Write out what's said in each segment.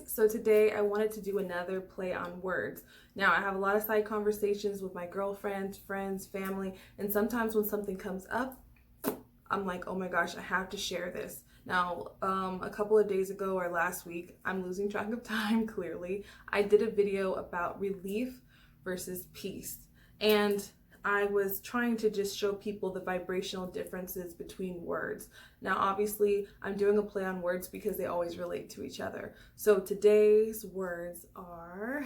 So today I wanted to do another play on words. Now I have a lot of side conversations with my girlfriends, friends, family, and sometimes when something comes up, I'm like, oh my gosh, I have to share this. Now, a couple of days ago or last week, I'm losing track of time clearly, I did a video about relief versus peace. And I was trying to just show people the vibrational differences between words. Now, obviously, I'm doing a play on words because they always relate to each other. So today's words are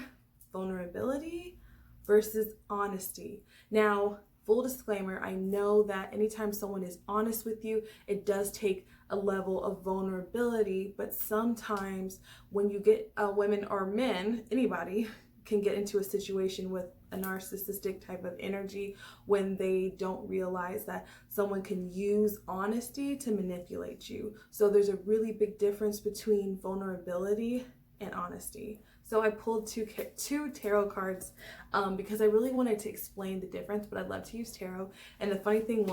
vulnerability versus honesty. Now, full disclaimer, I know that anytime someone is honest with you, it does take a level of vulnerability, but sometimes when you get women or men, anybody can get into a situation with a narcissistic type of energy when they don't realize that someone can use honesty to manipulate you. So there's a really big difference between vulnerability and honesty. So I pulled two tarot cards because I really wanted to explain the difference, but I'd love to use tarot. And the funny thing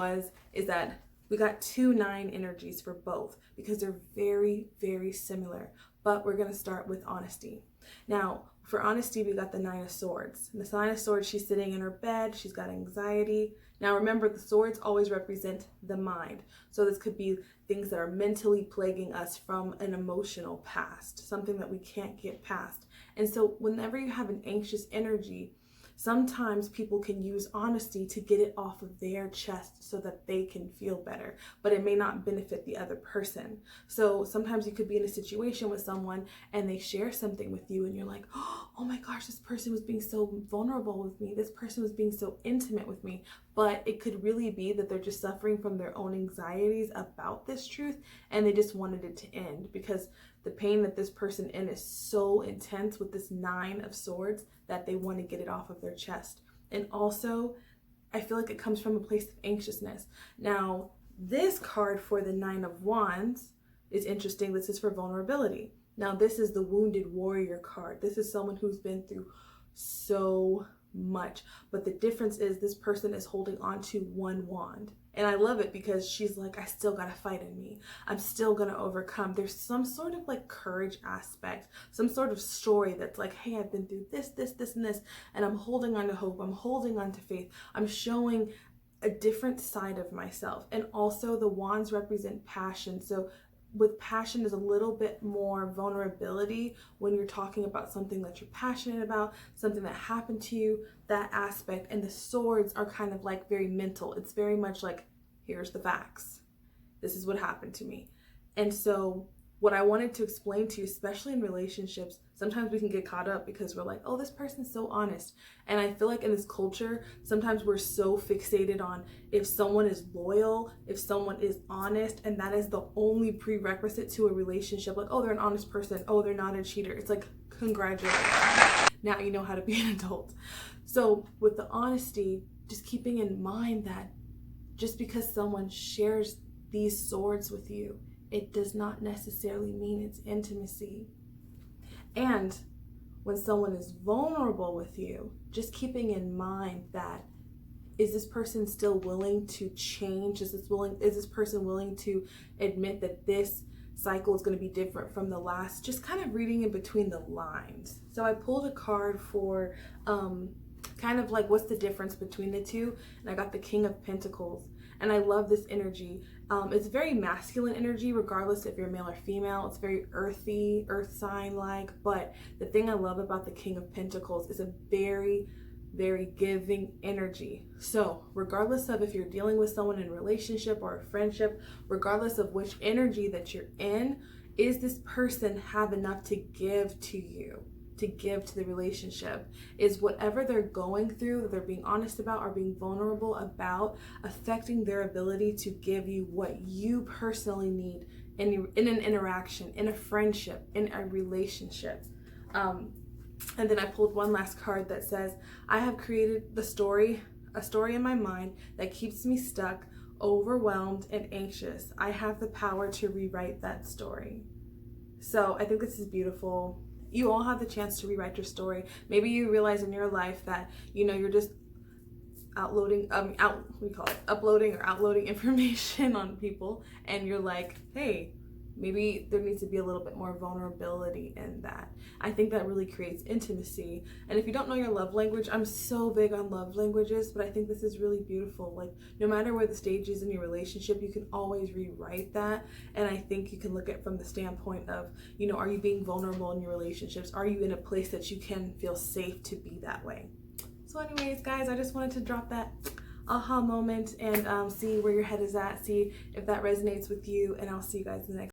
is that we got 2-9 energies for both because they're very, very similar. But we're going to start with honesty. Now, for honesty, we got the 9 of Swords. And the 9 of Swords, she's sitting in her bed. She's got anxiety. Now, remember, the swords always represent the mind. So this could be things that are mentally plaguing us from an emotional past, something that we can't get past. And so whenever you have an anxious energy, sometimes people can use honesty to get it off of their chest so that they can feel better, but it may not benefit the other person. So sometimes you could be in a situation with someone and they share something with you and you're like, oh my gosh, this person was being so vulnerable with me. This person was being so intimate with me. But it could really be that they're just suffering from their own anxieties about this truth and they just wanted it to end because the pain that this person in is so intense with this 9 of Swords that they want to get it off of their chest. And also, I feel like it comes from a place of anxiousness. Now, this card for the 9 of Wands is interesting. This is for vulnerability. Now, this is the Wounded Warrior card. This is someone who's been through so much. But the difference is this person is holding on to one wand. And I love it because she's like, I still got a fight in me. I'm still going to overcome. There's some sort of like courage aspect, some sort of story that's like, hey, I've been through this, and this, and I'm holding on to hope. I'm holding on to faith. I'm showing a different side of myself. And also the wands represent passion. So with passion is a little bit more vulnerability when you're talking about something that you're passionate about, something that happened to you, that aspect. And the swords are kind of like very mental. It's very much like, here's the facts. This is what happened to me. And so what I wanted to explain to you, especially in relationships, sometimes we can get caught up because we're like, oh, this person's so honest. And I feel like in this culture, sometimes we're so fixated on if someone is loyal, if someone is honest, and that is the only prerequisite to a relationship. Like, oh, they're an honest person. Oh, they're not a cheater. It's like, congratulations. Now you know how to be an adult. So with the honesty, just keeping in mind that just because someone shares these swords with you, it does not necessarily mean it's intimacy. And when someone is vulnerable with you, just keeping in mind that, is this person still willing to change? Is this person willing to admit that this cycle is going to be different from the last? Just kind of reading in between the lines. So I pulled a card for kind of like what's the difference between the two, and I got the King of Pentacles. And I love this energy. It's very masculine energy, regardless if you're male or female. It's very earthy, earth sign-like. But the thing I love about the King of Pentacles is a very, very giving energy. So regardless of if you're dealing with someone in a relationship or a friendship, regardless of which energy that you're in, is this person have enough to give to you? To give to the relationship? Is whatever they're going through, that they're being honest about or being vulnerable about, affecting their ability to give you what you personally need in an interaction, in a friendship, in a relationship? And then I pulled one last card that says, I have created a story in my mind that keeps me stuck, overwhelmed, and anxious. I have the power to rewrite that story. So I think this is beautiful. You all have the chance to rewrite your story. Maybe you realize in your life that, you're just uploading or outloading information on people, and you're like, hey, maybe there needs to be a little bit more vulnerability in that. I think that really creates intimacy. And if you don't know your love language, I'm so big on love languages, but I think this is really beautiful. Like, no matter where the stage is in your relationship, you can always rewrite that. And I think you can look at it from the standpoint of, you know, are you being vulnerable in your relationships? Are you in a place that you can feel safe to be that way? So anyways, guys, I just wanted to drop that aha moment and see where your head is at, see if that resonates with you, and I'll see you guys in the next